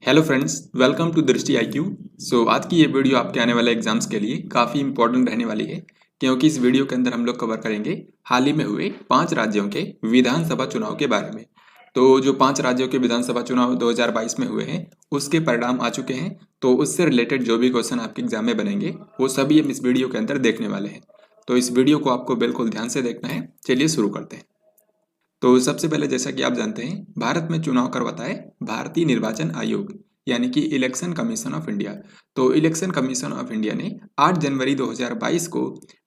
Hello friends, welcome to दृष्टि IQ। आज की ये वीडियो आपके आने वाले एग्जाम्स के लिए काफ़ी इंपॉर्टेंट रहने वाली है, क्योंकि इस वीडियो के अंदर हम लोग कवर करेंगे हाल ही में हुए 5 राज्यों के विधानसभा चुनाव के बारे में। तो जो 5 राज्यों के विधानसभा चुनाव 2022 में हुए हैं, उसके परिणाम आ चुके हैं। तो उससे रिलेटेड जो भी क्वेश्चन आपके एग्जाम में बनेंगे, वो सभी हम इस वीडियो के अंदर देखने वाले हैं। तो इस वीडियो को आपको बिल्कुल ध्यान से देखना है। चलिए शुरू करते हैं। तो सबसे पहले जैसा कि आप जानते हैं, भारत में चुनाव करवाता है भारतीय निर्वाचन आयोग, यानी कि इलेक्शन कमीशन ऑफ इंडिया। तो इलेक्शन कमीशन ऑफ इंडिया ने 8 जनवरी 2022 को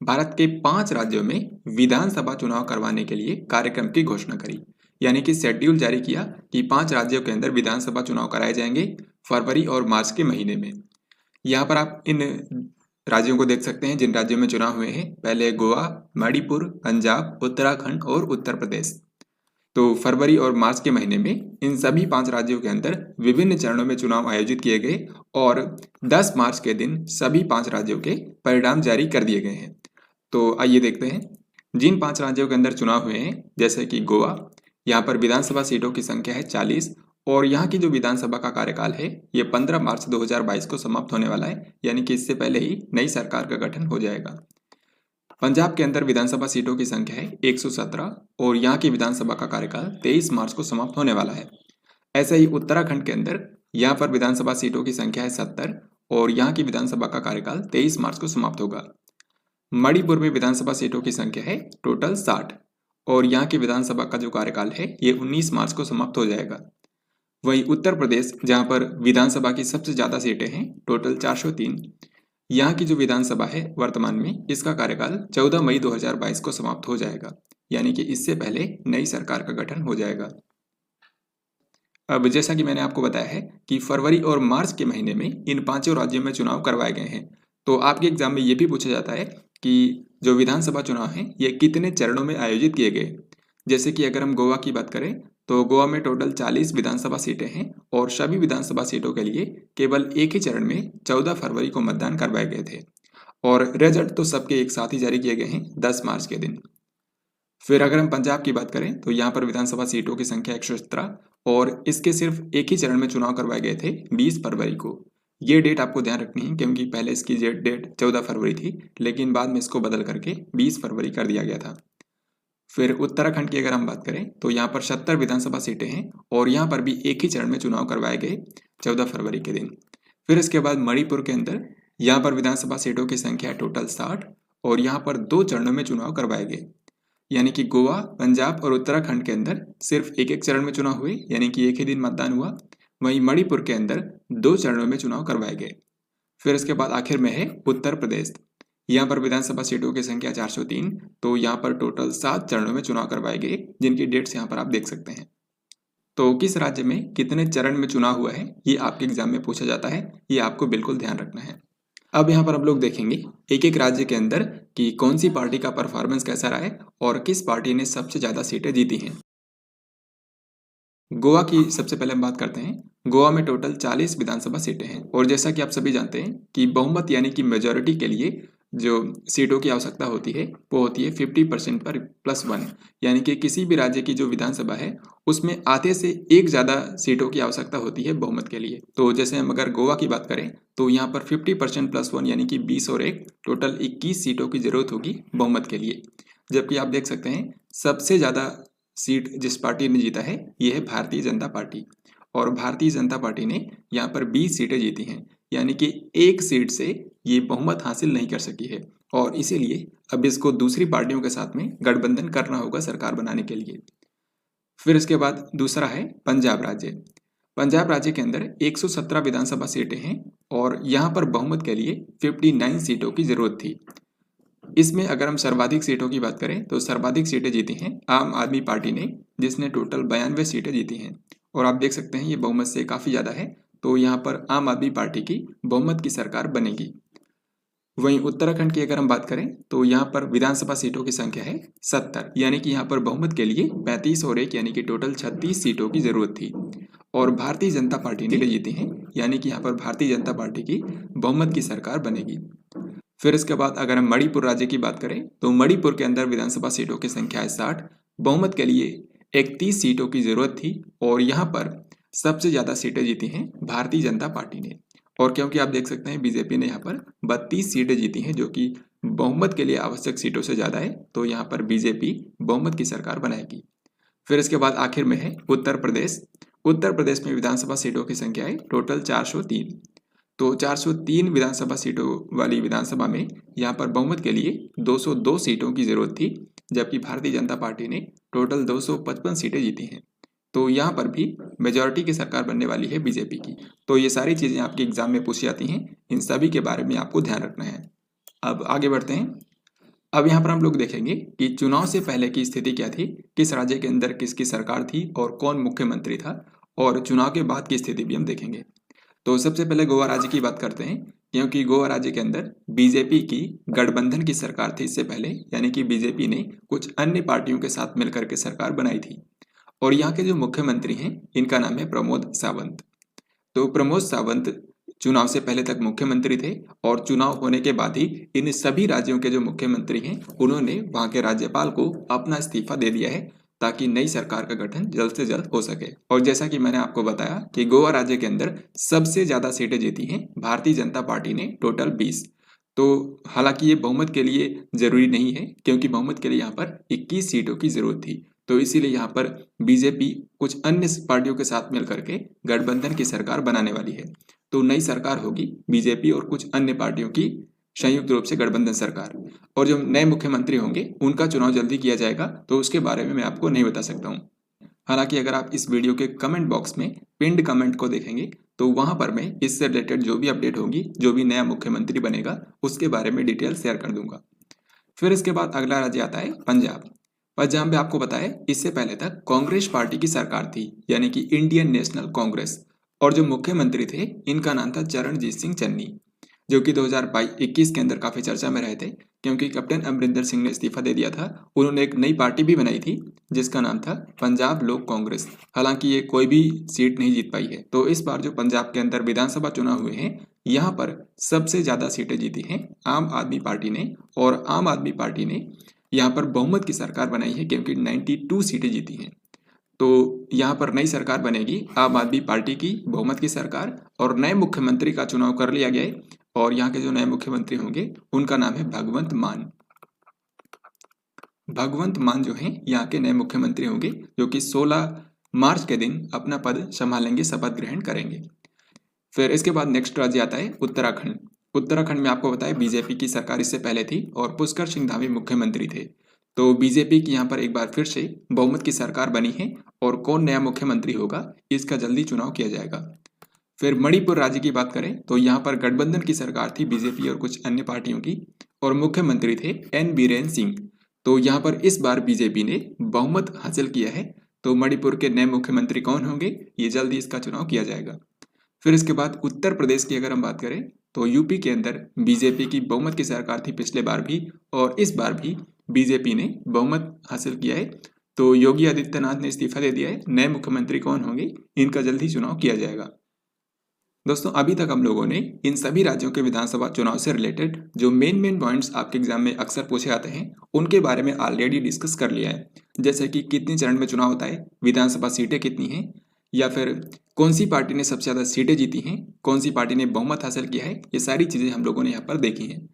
भारत के 5 राज्यों में विधानसभा चुनाव करवाने के लिए कार्यक्रम की घोषणा करी, यानी कि शेड्यूल जारी किया कि 5 राज्यों के अंदर विधानसभा चुनाव कराए जाएंगे फरवरी और मार्च के महीने में। यहाँ पर आप इन राज्यों को देख सकते हैं जिन राज्यों में चुनाव हुए हैं। पहले गोवा, मणिपुर, पंजाब, उत्तराखंड और उत्तर प्रदेश। तो फरवरी और मार्च के महीने में इन सभी 5 राज्यों के अंदर विभिन्न चरणों में चुनाव आयोजित किए गए और 10 मार्च के दिन सभी 5 राज्यों के परिणाम जारी कर दिए गए हैं। तो आइए देखते हैं जिन 5 राज्यों के अंदर चुनाव हुए हैं। जैसे कि गोवा, यहाँ पर विधानसभा सीटों की संख्या है 40 और यहाँ की जो विधानसभा का कार्यकाल है ये 15 मार्च 2022 को समाप्त होने वाला है, यानी कि इससे पहले ही नई सरकार का गठन हो जाएगा। पंजाब के अंदर विधानसभा सीटों की संख्या है 117 और यहाँ की विधानसभा का कार्यकाल 23 मार्च को समाप्त होने वाला है। ऐसे ही उत्तराखंड के अंदर यहाँ पर विधानसभा सीटों की संख्या है 70 और यहाँ की विधानसभा का कार्यकाल 23 मार्च को समाप्त होगा। मणिपुर में विधानसभा सीटों की संख्या है टोटल 60 और यहाँ की विधानसभा का जो कार्यकाल है ये 19 मार्च को समाप्त हो जाएगा। वहीं उत्तर प्रदेश, जहाँ पर विधानसभा की सबसे ज्यादा सीटें हैं, टोटल 403, यहाँ की जो विधानसभा है वर्तमान में इसका कार्यकाल 14 मई 2022 को समाप्त हो जाएगा, यानी कि इससे पहले नई सरकार का गठन हो जाएगा। अब जैसा कि मैंने आपको बताया है कि फरवरी और मार्च के महीने में इन 5 राज्यों में चुनाव करवाए गए हैं। तो आपके एग्जाम में ये भी पूछा जाता है कि जो विधानसभा चुनाव है ये कितने चरणों में आयोजित किए गए। जैसे कि अगर हम गोवा की बात करें तो गोवा में टोटल 40 विधानसभा सीटें हैं और सभी विधानसभा सीटों के लिए केवल एक ही चरण में 14 फरवरी को मतदान करवाए गए थे और रिजल्ट तो सबके एक साथ ही जारी किए गए हैं 10 मार्च के दिन। फिर अगर हम पंजाब की बात करें तो यहाँ पर विधानसभा सीटों की संख्या 117 और इसके सिर्फ एक ही चरण में चुनाव करवाए गए थे 20 फरवरी को। ये डेट आपको ध्यान रखनी है क्योंकि पहले इसकी डेट 14 फरवरी थी, लेकिन बाद में इसको बदल करके 20 फरवरी कर दिया गया था। फिर उत्तराखंड की अगर हम बात करें तो यहाँ पर 70 विधानसभा सीटें हैं और यहाँ पर भी एक ही चरण में चुनाव करवाए गए 14 फरवरी के दिन। फिर इसके बाद मणिपुर के अंदर यहाँ पर विधानसभा सीटों की संख्या टोटल 60 और यहाँ पर 2 चरणों में चुनाव करवाए गए, यानी कि गोवा, पंजाब और उत्तराखंड के अंदर सिर्फ एक एक चरण में चुनाव हुए, यानी कि एक ही दिन मतदान हुआ। वहीं मणिपुर के अंदर 2 चरणों में चुनाव करवाए गए। फिर इसके बाद आखिर में है उत्तर प्रदेश। यहाँ पर विधानसभा सीटों की संख्या 403, तो यहाँ पर टोटल 7 चरणों में चुनाव करवाए गए, जिनकी डेट्स यहाँ पर आप देख सकते हैं। तो किस राज्य में कितने चरण में चुनाव हुआ है ये आपके एग्जाम में पूछा जाता है, ये आपको बिल्कुल ध्यान रखना है। अब यहाँ पर हम लोग देखेंगे एक एक राज्य के अंदर कि कौन सी पार्टी का परफॉर्मेंस कैसा रहा है और किस पार्टी ने सबसे ज्यादा सीटें जीती हैं। गोवा की सबसे पहले हम बात करते हैं। गोवा में टोटल 40 विधानसभा सीटें हैं और जैसा कि आप सभी जानते हैं कि बहुमत यानी कि मेजोरिटी के लिए जो सीटों की आवश्यकता होती है वो होती है 50% पर +1, यानी कि किसी भी राज्य की जो विधानसभा है उसमें आधे से एक ज़्यादा सीटों की आवश्यकता होती है बहुमत के लिए। तो जैसे हम अगर गोवा की बात करें तो यहाँ पर 50% +1 यानी कि 20 और 1 टोटल 21 सीटों की जरूरत होगी बहुमत के लिए। जबकि आप देख सकते हैं सबसे ज़्यादा सीट जिस पार्टी ने जीता है ये है भारतीय जनता पार्टी और भारतीय जनता पार्टी ने यहाँ पर 20 सीटें जीती हैं, यानी कि एक सीट से ये बहुमत हासिल नहीं कर सकी है और इसीलिए अब इसको दूसरी पार्टियों के साथ में गठबंधन करना होगा सरकार बनाने के लिए। फिर इसके बाद दूसरा है पंजाब राज्य। पंजाब राज्य के अंदर 117 विधानसभा सीटें हैं और यहाँ पर बहुमत के लिए 59 सीटों की जरूरत थी। इसमें अगर हम सर्वाधिक सीटों की बात करें तो सर्वाधिक सीटें जीती हैं आम आदमी पार्टी ने, जिसने टोटल 92 सीटें जीती हैं और आप देख सकते हैं ये बहुमत से काफ़ी ज़्यादा है, तो यहाँ पर आम आदमी पार्टी की बहुमत की सरकार बनेगी। वहीं उत्तराखंड की अगर हम बात करें तो यहाँ पर विधानसभा सीटों की संख्या है 70, यानी कि यहाँ पर बहुमत के लिए 35 और 1 यानी कि टोटल 36 सीटों की जरूरत थी और भारतीय जनता पार्टी ने जीती हैं, यानी कि यहाँ पर भारतीय जनता पार्टी की बहुमत की सरकार बनेगी। फिर इसके बाद अगर हम मणिपुर राज्य की बात करें तो मणिपुर के अंदर विधानसभा सीटों की संख्या है 60, बहुमत के लिए 31 सीटों की जरूरत थी और यहाँ पर सबसे ज़्यादा सीटें जीती हैं भारतीय जनता पार्टी ने। और क्योंकि आप देख सकते हैं बीजेपी ने यहाँ पर 32 सीटें जीती हैं, जो कि बहुमत के लिए आवश्यक सीटों से ज़्यादा है, तो यहाँ पर बीजेपी बहुमत की सरकार बनाएगी। फिर इसके बाद आखिर में है उत्तर प्रदेश। उत्तर प्रदेश में विधानसभा सीटों की संख्या है टोटल 403। तो 403 विधानसभा सीटों वाली विधानसभा में यहाँ पर बहुमत के लिए 202 सीटों की जरूरत थी, जबकि भारतीय जनता पार्टी ने टोटल 255 सीटें जीती हैं। तो यहाँ पर भी मेजॉरिटी की सरकार बनने वाली है बीजेपी की। तो ये सारी चीज़ें आपके एग्जाम में पूछी जाती हैं, इन सभी के बारे में आपको ध्यान रखना है। अब आगे बढ़ते हैं। अब यहाँ पर हम लोग देखेंगे कि चुनाव से पहले की स्थिति क्या थी, किस राज्य के अंदर किसकी सरकार थी और कौन मुख्यमंत्री था, और चुनाव के बाद की स्थिति भी हम देखेंगे। तो सबसे पहले गोवा राज्य की बात करते हैं, क्योंकि गोवा राज्य के अंदर बीजेपी की गठबंधन की सरकार थी इससे पहले, यानी कि बीजेपी ने कुछ अन्य पार्टियों के साथ मिलकर के सरकार बनाई थी। और यहाँ के जो मुख्यमंत्री हैं इनका नाम है प्रमोद सावंत। तो प्रमोद सावंत चुनाव से पहले तक मुख्यमंत्री थे, और चुनाव होने के बाद ही इन सभी राज्यों के जो मुख्यमंत्री हैं उन्होंने वहां के राज्यपाल को अपना इस्तीफा दे दिया है, ताकि नई सरकार का गठन जल्द से जल्द हो सके। और जैसा कि मैंने आपको बताया कि गोवा राज्य के अंदर सबसे ज्यादा सीटें जीती हैं भारतीय जनता पार्टी ने, टोटल 20। तो हालांकि ये बहुमत के लिए जरूरी नहीं है, क्योंकि बहुमत के लिए यहाँ पर 21 सीटों की जरूरत थी। तो इसीलिए यहाँ पर बीजेपी कुछ अन्य पार्टियों के साथ मिलकर के गठबंधन की सरकार बनाने वाली है। तो नई सरकार होगी बीजेपी और कुछ अन्य पार्टियों की संयुक्त रूप से गठबंधन सरकार। और जो नए मुख्यमंत्री होंगे उनका चुनाव जल्दी किया जाएगा, तो उसके बारे में मैं आपको नहीं बता सकता हूँ। हालांकि अगर आप इस वीडियो के कमेंट बॉक्स में पिंड कमेंट को देखेंगे तो वहां पर मैं इससे रिलेटेड जो भी अपडेट होगी, जो भी नया मुख्यमंत्री बनेगा, उसके बारे में डिटेल शेयर कर दूंगा। फिर इसके बाद अगला राज्य आता है पंजाब। पंजाब में आपको पता है इससे पहले तक कांग्रेस पार्टी की सरकार थी, यानी कि इंडियन नेशनल कांग्रेस। और जो मुख्यमंत्री थे इनका नाम था चरणजीत सिंह चन्नी, जो कि 2021 के अंदर काफी चर्चा में रहे थे, क्योंकि कैप्टन अमरिंदर सिंह ने इस्तीफा दे दिया था। उन्होंने एक नई पार्टी भी बनाई थी जिसका नाम था पंजाब लोक कांग्रेस। हालांकि ये कोई भी सीट नहीं जीत पाई है। तो इस बार जो पंजाब के अंदर विधानसभा चुनाव हुए हैं, यहाँ पर सबसे ज्यादा सीटें जीती हैं आम आदमी पार्टी ने, और आम आदमी पार्टी ने यहाँ पर बहुमत की सरकार बनाई है, क्योंकि 92 सीटें जीती हैं। तो यहाँ पर नई सरकार बनेगी आम आदमी पार्टी की, बहुमत की सरकार, और नए मुख्यमंत्री का चुनाव कर लिया गया है। और यहाँ के जो नए मुख्यमंत्री होंगे उनका नाम है भगवंत मान। भगवंत मान जो हैं यहाँ के नए मुख्यमंत्री होंगे, जो कि 16 मार्च के दिन अपना पद संभालेंगे, शपथ ग्रहण करेंगे। फिर इसके बाद नेक्स्ट राज्य आता है उत्तराखंड। उत्तराखंड में आपको बताया बीजेपी की सरकार इससे पहले थी और पुष्कर सिंह धामी मुख्यमंत्री थे। तो बीजेपी की यहाँ पर एक बार फिर से बहुमत की सरकार बनी है, और कौन नया मुख्यमंत्री होगा इसका जल्दी चुनाव किया जाएगा। फिर मणिपुर राज्य की बात करें तो यहाँ पर गठबंधन की सरकार थी बीजेपी और कुछ अन्य पार्टियों की, और मुख्यमंत्री थे एन बीरेन सिंह। तो यहाँ पर इस बार बीजेपी ने बहुमत हासिल किया है। तो मणिपुर के नए मुख्यमंत्री कौन होंगे, ये जल्दी इसका चुनाव किया जाएगा। फिर इसके बाद उत्तर प्रदेश की अगर हम बात करें तो यूपी के अंदर बीजेपी की बहुमत की सरकार थी पिछले बार भी, और इस बार भी बीजेपी ने बहुमत हासिल किया है। तो योगी आदित्यनाथ ने इस्तीफा दे दिया है। नए मुख्यमंत्री कौन होंगे इनका जल्दी चुनाव किया जाएगा। दोस्तों, अभी तक हम लोगों ने इन सभी राज्यों के विधानसभा चुनाव से रिलेटेड जो मेन पॉइंट्स आपके एग्जाम में अक्सर पूछे जाते हैं उनके बारे में ऑलरेडी डिस्कस कर लिया है। जैसे कि कितने चरण में चुनाव होता है, विधानसभा सीटें कितनी हैं, या फिर कौन सी पार्टी ने सबसे ज्यादा सीटें जीती हैं, कौन सी पार्टी ने बहुमत हासिल किया है, ये सारी चीजें हम लोगों ने यहाँ पर देखी हैं।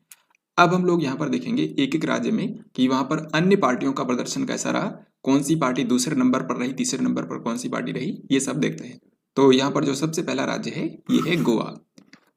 अब हम लोग यहाँ पर देखेंगे एक एक राज्य में कि वहां पर अन्य पार्टियों का प्रदर्शन कैसा रहा, कौन सी पार्टी दूसरे नंबर पर रही, तीसरे नंबर पर कौन सी पार्टी रही, ये सब देखते हैं। तो यहाँ पर जो सबसे पहला राज्य है ये है गोवा।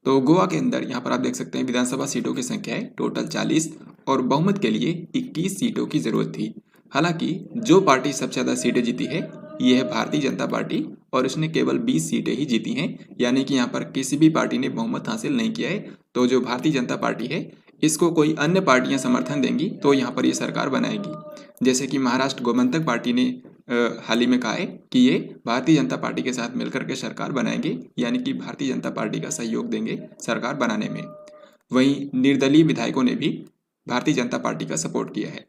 तो गोवा के अंदर यहाँ पर आप देख सकते हैं विधानसभा सीटों की संख्या है टोटल 40, और बहुमत के लिए 21 सीटों की जरूरत थी। हालांकि जो पार्टी सबसे ज्यादा सीटें जीती है ये है भारतीय जनता पार्टी, और इसने केवल 20 सीटें ही जीती हैं, यानी कि यहाँ पर किसी भी पार्टी ने बहुमत हासिल नहीं किया है। तो जो भारतीय जनता पार्टी है इसको कोई अन्य पार्टियां समर्थन देंगी तो यहाँ पर ये सरकार बनाएगी। जैसे कि महाराष्ट्र गोमंतक पार्टी ने हाल ही में कहा है कि ये भारतीय जनता पार्टी के साथ मिलकर के सरकार बनाएंगे, यानी कि भारतीय जनता पार्टी का सहयोग देंगे सरकार बनाने में। वहीं निर्दलीय विधायकों ने भी भारतीय जनता पार्टी का सपोर्ट किया है।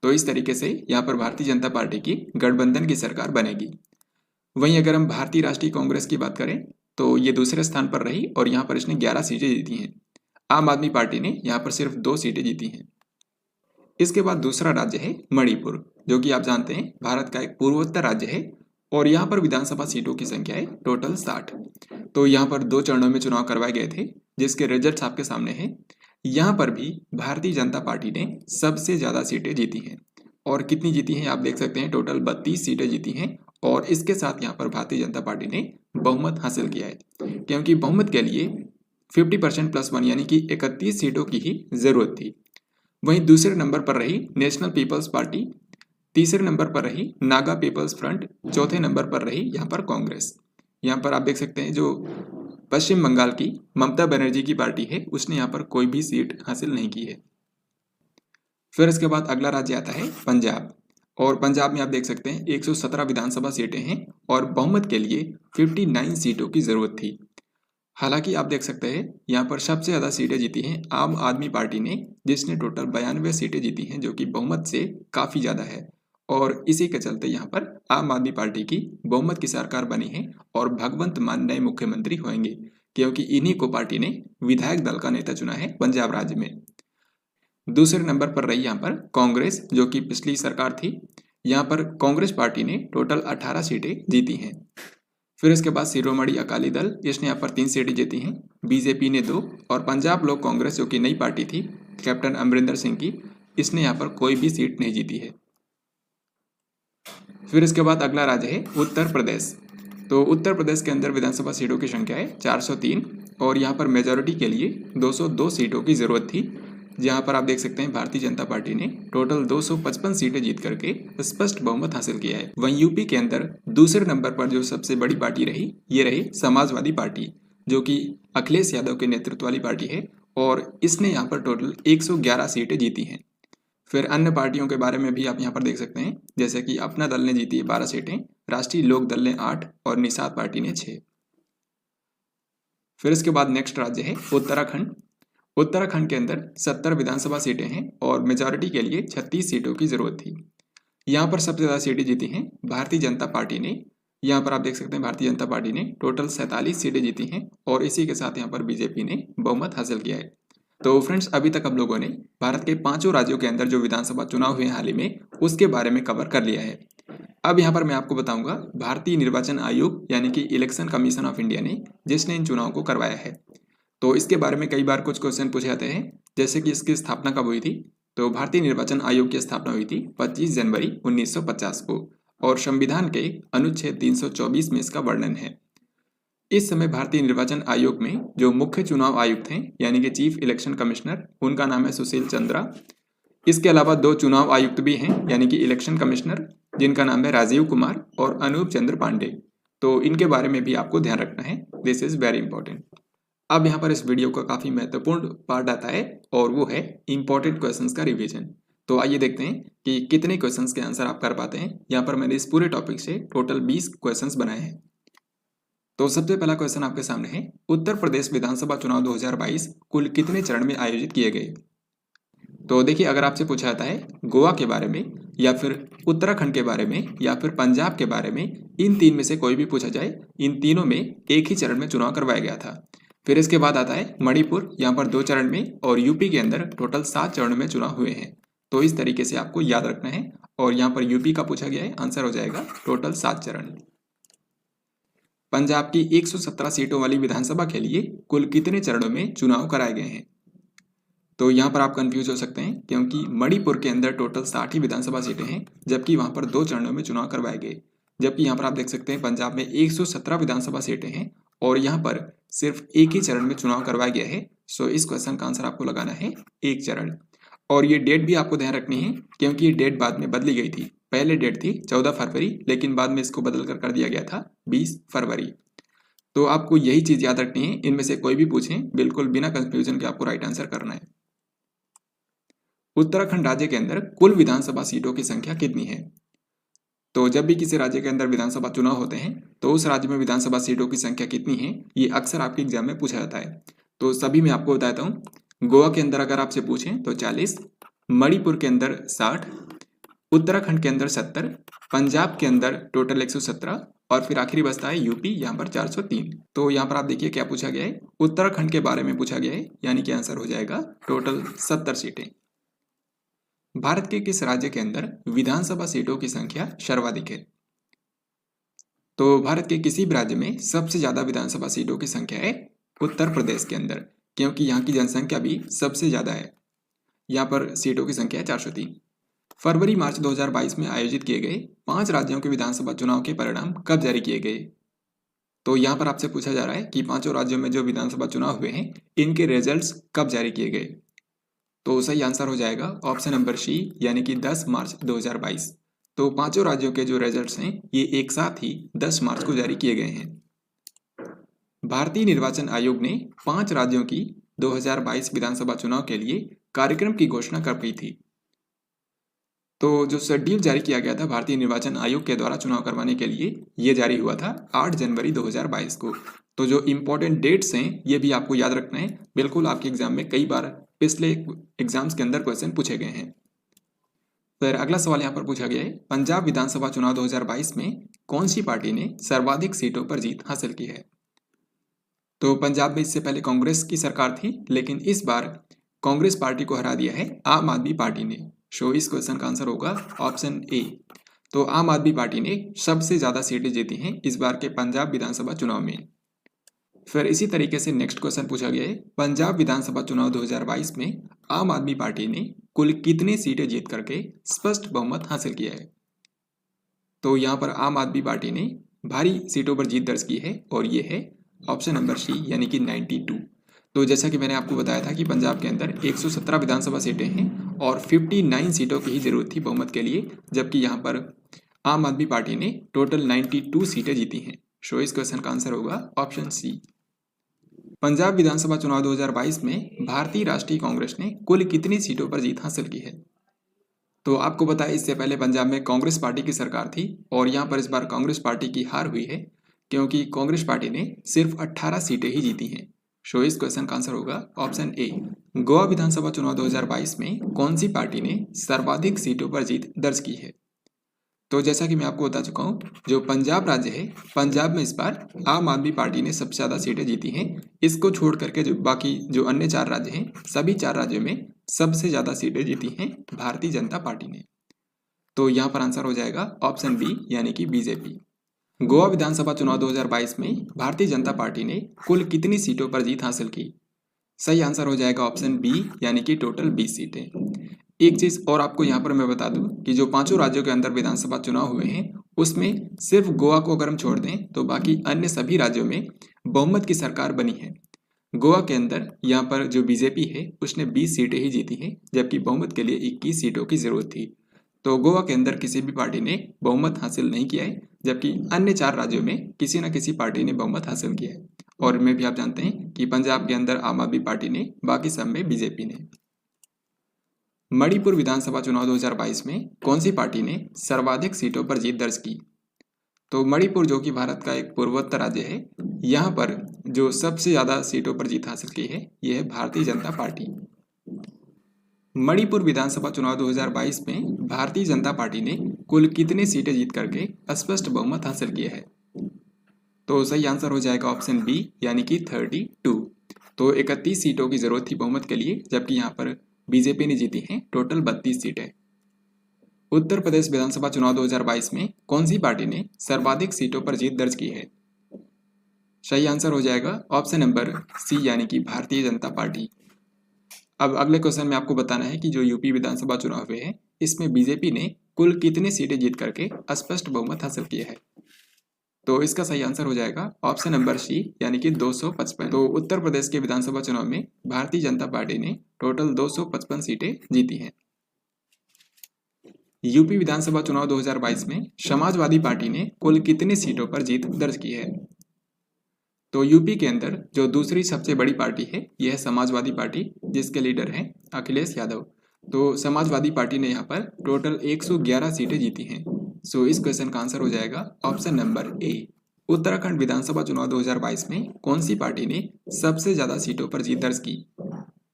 तो इस तरीके से यहाँ पर भारतीय जनता पार्टी की गठबंधन की सरकार बनेगी। वहीं अगर हम भारतीय राष्ट्रीय कांग्रेस की बात करें तो ये दूसरे स्थान पर रही, और यहाँ पर इसने 11 सीटें जीती हैं। आम आदमी पार्टी ने यहाँ पर सिर्फ 2 सीटें जीती हैं। इसके बाद दूसरा राज्य है मणिपुर, जो कि आप जानते हैं भारत का एक पूर्वोत्तर राज्य है, और यहाँ पर विधानसभा सीटों की संख्या है टोटल 60। तो यहाँ पर 2 चरणों में चुनाव करवाए गए थे, जिसके रिजल्ट्स आपके सामने हैं। यहाँ पर भी भारतीय जनता पार्टी ने सबसे ज़्यादा सीटें जीती हैं। और कितनी जीती हैं आप देख सकते हैं, टोटल 32 सीटें जीती हैं। और इसके साथ यहाँ पर भारतीय जनता पार्टी ने बहुमत हासिल किया है, क्योंकि बहुमत के लिए 50% प्लस 1 यानी कि 31 सीटों की ही जरूरत थी। वहीं दूसरे नंबर पर रही नेशनल पीपल्स पार्टी, तीसरे नंबर पर रही नागा पीपल्स फ्रंट, चौथे नंबर पर रही यहाँ पर कांग्रेस। यहाँ पर आप देख सकते हैं जो पश्चिम बंगाल की ममता बनर्जी की पार्टी है, उसने यहाँ पर कोई भी सीट हासिल नहीं की है। फिर इसके बाद अगला राज्य आता है पंजाब। और पंजाब में आप देख सकते हैं 117 विधानसभा सीटें हैं और बहुमत के लिए 59 सीटों की जरूरत थी। हालांकि आप देख सकते हैं यहाँ पर सबसे ज़्यादा सीटें जीती हैं आम आदमी पार्टी ने, जिसने टोटल 92 सीटें जीती हैं, जो कि बहुमत से काफ़ी ज़्यादा है। और इसी के चलते यहाँ पर आम आदमी पार्टी की बहुमत की सरकार बनी है और भगवंत मान नए मुख्यमंत्री होंगे, क्योंकि इन्हीं को पार्टी ने विधायक दल का नेता चुना है पंजाब राज्य में। दूसरे नंबर पर रही यहाँ पर कांग्रेस, जो कि पिछली सरकार थी। यहाँ पर कांग्रेस पार्टी ने टोटल 18 सीटें जीती हैं। फिर इसके बाद शिरोमणि अकाली दल, इसने यहाँ पर 3 सीटें जीती हैं, बीजेपी ने 2, और पंजाब लोक कांग्रेस जो कि नई पार्टी थी कैप्टन अमरिंदर सिंह की, इसने यहाँ पर कोई भी सीट नहीं जीती है। फिर इसके बाद अगला राज्य है उत्तर प्रदेश। तो उत्तर प्रदेश के अंदर विधानसभा सीटों की संख्या है 403 और यहाँ पर मेजोरिटी के लिए 202 सीटों की जरूरत थी, जहाँ पर आप देख सकते हैं भारतीय जनता पार्टी ने टोटल 255 सीटें जीत करके स्पष्ट बहुमत हासिल किया है। वहीं यूपी के अंदर दूसरे नंबर पर जो सबसे बड़ी पार्टी रही, ये रही समाजवादी पार्टी, जो कि अखिलेश यादव के नेतृत्व वाली पार्टी है और इसने यहाँ पर टोटल 111 सीटें जीती हैं। फिर अन्य पार्टियों के बारे में भी आप यहाँ पर देख सकते हैं, जैसे कि अपना दल ने जीती है 12 सीटें, राष्ट्रीय लोक दल ने 8 और निषाद पार्टी ने 6। फिर इसके बाद नेक्स्ट राज्य है उत्तराखंड। उत्तराखंड के अंदर 70 विधानसभा सीटें हैं और मेजॉरिटी के लिए 36 सीटों की जरूरत थी। यहाँ पर सबसे ज़्यादा सीटें जीती हैं भारतीय जनता पार्टी ने। यहाँ पर आप देख सकते हैं भारतीय जनता पार्टी ने टोटल 47 सीटें जीती हैं और इसी के साथ यहाँ पर बीजेपी ने बहुमत हासिल किया है। तो फ्रेंड्स, अभी तक हम लोगों ने भारत के 5 राज्यों के अंदर जो विधानसभा चुनाव हुए हाल ही में, उसके बारे में कवर कर लिया है। अब यहाँ पर मैं आपको बताऊंगा भारतीय निर्वाचन आयोग यानी कि इलेक्शन कमीशन ऑफ इंडिया ने जिसने इन चुनाव को करवाया है। तो इसके बारे में कई बार कुछ क्वेश्चन पूछे जाते हैं, जैसे कि इसकी स्थापना कब हुई थी। तो भारतीय निर्वाचन आयोग की स्थापना हुई थी 25 जनवरी 1950 को और संविधान के अनुच्छेद 324 में इसका वर्णन है। इस समय भारतीय निर्वाचन आयोग में जो मुख्य चुनाव आयुक्त हैं यानी कि चीफ इलेक्शन कमिश्नर, उनका नाम है सुशील चंद्रा। इसके अलावा 2 चुनाव आयुक्त भी हैं यानी कि इलेक्शन कमिश्नर, जिनका नाम है राजीव कुमार और अनूप चंद्र पांडे। तो इनके बारे में भी आपको ध्यान रखना है, दिस इज वेरी इंपॉर्टेंट। अब यहाँ पर इस वीडियो का काफ़ी महत्वपूर्ण पार्ट आता है और वो है इंपॉर्टेंट क्वेश्चंस का रिवीजन। तो आइए देखते हैं कि कितने क्वेश्चंस के आंसर आप कर पाते हैं। यहाँ पर मैंने इस पूरे टॉपिक से टोटल 20 क्वेश्चंस बनाए हैं। तो सबसे पहला क्वेश्चन आपके सामने है, उत्तर प्रदेश विधानसभा चुनाव 2022 कुल कितने चरण में आयोजित किए गए। तो देखिए, अगर आपसे पूछा जाता है गोवा के बारे में या फिर उत्तराखंड के बारे में या फिर पंजाब के बारे में, इन 3 में से कोई भी पूछा जाए, इन तीनों में एक ही चरण में चुनाव करवाया गया था। फिर इसके बाद आता है मणिपुर, यहाँ पर 2 चरण में, और यूपी के अंदर टोटल 7 चरणों में चुनाव हुए हैं। तो इस तरीके से आपको याद रखना है और यहाँ पर यूपी का पूछा गया है, आंसर हो जाएगा टोटल 7 चरण। पंजाब की 117 सीटों वाली विधानसभा के लिए कुल कितने चरणों में चुनाव कराए गए हैं। तो यहाँ पर आप कंफ्यूज हो सकते हैं, क्योंकि मणिपुर के अंदर टोटल 60 ही विधानसभा सीटें हैं, जबकि वहाँ पर 2 चरणों में चुनाव करवाए गए। जबकि यहाँ पर आप देख सकते हैं पंजाब में 117 विधानसभा सीटें हैं और यहाँ पर सिर्फ एक ही चरण में चुनाव करवाया गया है। सो इस क्वेश्चन का आंसर आपको लगाना है 1 चरण। और ये डेट भी आपको ध्यान रखनी है, क्योंकि ये डेट बाद में बदली गई थी। पहले डेट थी 14 फरवरी, लेकिन बाद में इसको बदल कर दिया गया था 20 फरवरी। तो आपको यही चीज याद रखनी है, इनमें से कोई भी पूछें बिल्कुल बिना कंफ्यूजन के आपको राइट आंसर करना है। उत्तराखंड राज्य के अंदर कुल विधानसभा सीटों की संख्या कितनी है। तो जब भी किसी राज्य के अंदर विधानसभा चुनाव होते हैं तो उस राज्य में विधानसभा सीटों की संख्या कितनी है, ये अक्सर आपके एग्जाम में पूछा जाता है। तो सभी मैं आपको बताता हूँ। गोवा के अंदर अगर आपसे पूछें तो 40, मणिपुर के अंदर 60, उत्तराखंड के अंदर 70, पंजाब के अंदर टोटल 117 और फिर आखिरी बचता है यूपी, यहाँ पर 403। तो यहाँ पर आप देखिए क्या पूछा गया है, उत्तराखंड के बारे में पूछा गया है, यानी कि आंसर हो जाएगा टोटल 70 सीटें। भारत के किस राज्य के अंदर विधानसभा सीटों की संख्या सर्वाधिक है। तो भारत के किसी भी राज्य में सबसे ज़्यादा विधानसभा सीटों की संख्या है उत्तर प्रदेश के अंदर, क्योंकि यहाँ की जनसंख्या भी सबसे ज़्यादा है। यहाँ पर सीटों की संख्या है 403। फरवरी मार्च 2022 में आयोजित किए गए 5 राज्यों के विधानसभा चुनाव के परिणाम कब जारी किए गए? तो यहाँ पर आपसे पूछा जा रहा है कि पांचों राज्यों में जो विधानसभा चुनाव हुए हैं इनके रिजल्ट्स कब जारी किए गए। तो सही आंसर हो जाएगा ऑप्शन नंबर सी, यानी कि 10 मार्च 2022। तो पांचों राज्यों के जो रिजल्ट्स हैं ये एक साथ ही 10 मार्च को जारी किए गए हैं। भारतीय निर्वाचन आयोग ने 5 राज्यों की 2022 विधानसभा चुनाव के लिए कार्यक्रम की घोषणा कब की थी? तो जो शेड्यूल जारी किया गया था भारतीय निर्वाचन आयोग के द्वारा चुनाव करवाने के लिए, ये जारी हुआ था 8 जनवरी 2022 को। तो जो इम्पोर्टेंट डेट्स हैं ये भी आपको याद रखना है, बिल्कुल आपके एग्जाम में कई बार पिछले एग्जाम्स के अंदर क्वेश्चन पूछे गए हैं। फिर अगला सवाल यहाँ पर पूछा गया है, पंजाब विधानसभा चुनाव 2022 में कौन सी पार्टी ने सर्वाधिक सीटों पर जीत हासिल की है? तो पंजाब में इससे पहले कांग्रेस की सरकार थी, लेकिन इस बार कांग्रेस पार्टी को हरा दिया है आम आदमी पार्टी ने। सो इस क्वेश्चन का आंसर होगा ऑप्शन ए। तो आम आदमी पार्टी ने सबसे ज्यादा सीटें जीती हैं इस बार के पंजाब विधानसभा चुनाव में। फिर इसी तरीके से नेक्स्ट क्वेश्चन पूछा गया है, पंजाब विधानसभा चुनाव 2022 में आम आदमी पार्टी ने कुल कितनी सीटें जीत करके स्पष्ट बहुमत हासिल किया है? तो यहाँ पर आम आदमी पार्टी ने भारी सीटों पर जीत दर्ज की है और ये है ऑप्शन नंबर सी, यानी कि 92। तो जैसा कि मैंने आपको बताया था कि पंजाब के अंदर 117 विधानसभा सीटें हैं और 59 सीटों की ही जरूरत थी बहुमत के लिए, जबकि यहाँ पर आम आदमी पार्टी ने टोटल 92 सीटें जीती हैं। सो इस क्वेश्चन का आंसर होगा ऑप्शन सी। पंजाब विधानसभा चुनाव 2022 में भारतीय राष्ट्रीय कांग्रेस ने कुल कितनी सीटों पर जीत हासिल की है? तो आपको पता है इससे पहले पंजाब में कांग्रेस पार्टी की सरकार थी और यहाँ पर इस बार कांग्रेस पार्टी की हार हुई है, क्योंकि कांग्रेस पार्टी ने सिर्फ 18 सीटें ही जीती हैं। सो इस क्वेश्चन का आंसर होगा ऑप्शन ए। गोवा विधानसभा चुनाव 2022 में कौन सी पार्टी ने सर्वाधिक सीटों पर जीत दर्ज की है? तो जैसा कि मैं आपको बता चुका हूँ, जो पंजाब राज्य है, पंजाब में इस बार आम आदमी पार्टी ने सबसे ज्यादा सीटें जीती हैं। इसको छोड़ करके जो बाकी जो अन्य 4 राज्य हैं, सभी 4 राज्यों में सबसे ज्यादा सीटें जीती हैं भारतीय जनता पार्टी ने। तो यहाँ पर आंसर हो जाएगा ऑप्शन बी, यानी कि बीजेपी। गोवा विधानसभा चुनाव 2022 में भारतीय जनता पार्टी ने कुल कितनी सीटों पर जीत हासिल की? सही आंसर हो जाएगा ऑप्शन बी, यानी कि टोटल 20 सीटें। एक चीज और आपको यहाँ पर मैं बता दूं कि जो पांचों राज्यों के अंदर विधानसभा चुनाव हुए हैं उसमें सिर्फ गोवा को अगर हम छोड़ दें तो बाकी अन्य सभी राज्यों में बहुमत की सरकार बनी है। गोवा के अंदर यहाँ पर जो बीजेपी है उसने 20 सीटें ही जीती हैं, जबकि बहुमत के लिए 21 सीटों की जरूरत थी। तो गोवा के अंदर किसी भी पार्टी ने बहुमत हासिल नहीं किया है, जबकि अन्य 4 राज्यों में किसी न किसी पार्टी ने बहुमत हासिल किया है। और में भी आप जानते हैं कि पंजाब के अंदर आम आदमी पार्टी ने, बाकी सब में बीजेपी ने। मणिपुर विधानसभा चुनाव 2022 में कौन सी पार्टी ने सर्वाधिक सीटों पर जीत दर्ज की? तो मणिपुर जो कि भारत का एक पूर्वोत्तर राज्य है, यहाँ पर जो सबसे ज्यादा सीटों पर जीत हासिल की है यह है भारतीय जनता पार्टी। मणिपुर विधानसभा चुनाव 2022 में भारतीय जनता पार्टी ने कुल कितनी सीटें जीत करके स्पष्ट बहुमत हासिल किया है? तो सही आंसर हो जाएगा ऑप्शन बी, यानी कि 32। तो 31 सीटों की जरूरत थी बहुमत के लिए, जबकि यहाँ पर बीजेपी ने जीती हैं टोटल 32 सीटें। उत्तर प्रदेश विधानसभा चुनाव 2022 में कौन सी पार्टी ने सर्वाधिक सीटों पर जीत दर्ज की है? सही आंसर हो जाएगा ऑप्शन नंबर सी, यानी कि भारतीय जनता पार्टी। अब अगले क्वेश्चन में आपको बताना है कि जो यूपी विधानसभा चुनाव हुए हैं इसमें बीजेपी ने कुल कितनी सीटें जीत करके स्पष्ट बहुमत हासिल किया है? तो इसका सही आंसर हो जाएगा ऑप्शन नंबर सी, यानी कि 255। तो उत्तर प्रदेश के विधानसभा चुनाव में भारतीय जनता पार्टी ने टोटल 255 सीटें जीती हैं। यूपी विधानसभा चुनाव 2022 में समाजवादी पार्टी ने कुल कितनी सीटों पर जीत दर्ज की है? तो यूपी के अंदर जो दूसरी सबसे बड़ी पार्टी है यह है समाजवादी पार्टी, जिसके लीडर हैं अखिलेश यादव। तो समाजवादी पार्टी ने यहाँ पर टोटल 111 सीटें जीती हैं। सो इस क्वेश्चन का आंसर हो जाएगा ऑप्शन नंबर ए। उत्तराखंड विधानसभा चुनाव 2022 में कौन सी पार्टी ने सबसे ज्यादा सीटों पर जीत दर्ज की?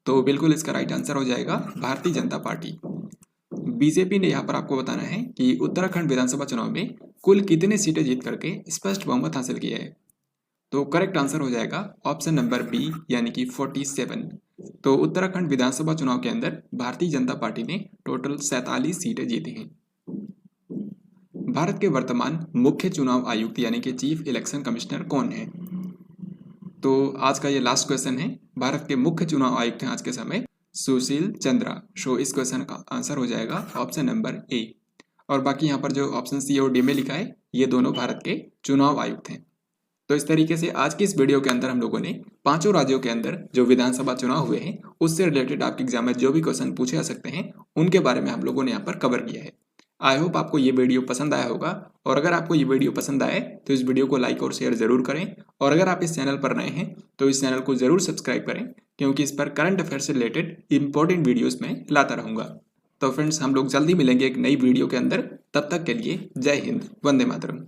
तो बिल्कुल इसका राइट आंसर हो जाएगा भारतीय जनता पार्टी। बीजेपी ने यहाँ पर आपको बताना है कि उत्तराखंड विधानसभा चुनाव में कुल कितने सीटें जीत करके स्पष्ट बहुमत हासिल किया है? तो करेक्ट आंसर हो जाएगा ऑप्शन नंबर बी, यानी कि 47। तो उत्तराखंड विधानसभा चुनाव के अंदर भारतीय जनता पार्टी ने टोटल 47 सीटें जीती हैं। भारत के वर्तमान मुख्य चुनाव आयुक्त यानी कि चीफ इलेक्शन कमिश्नर कौन है? तो आज का ये लास्ट क्वेश्चन है। भारत के मुख्य चुनाव आयुक्त हैं आज के समय सुशील चंद्रा। सो इस क्वेश्चन का आंसर हो जाएगा ऑप्शन नंबर ए। और बाकी यहाँ पर जो ऑप्शन सी और डी में लिखा है ये दोनों भारत के चुनाव आयुक्त हैं। तो इस तरीके से आज की इस वीडियो के अंदर हम लोगों ने पांचों राज्यों के अंदर जो विधानसभा चुनाव हुए हैं उससे रिलेटेड आपके एग्जाम में जो भी क्वेश्चन पूछे जा सकते हैं उनके बारे में हम लोगों ने यहाँ पर कवर किया है। आई होप आपको ये वीडियो पसंद आया होगा, और अगर आपको ये वीडियो पसंद आए तो इस वीडियो को लाइक और शेयर जरूर करें, और अगर आप इस चैनल पर नए हैं तो इस चैनल को जरूर सब्सक्राइब करें, क्योंकि इस पर करंट अफेयर से रिलेटेड इंपॉर्टेंट वीडियोस में लाता रहूंगा। तो फ्रेंड्स, हम लोग जल्दी मिलेंगे एक नई वीडियो के अंदर। तब तक के लिए जय हिंद, वंदे मातरम।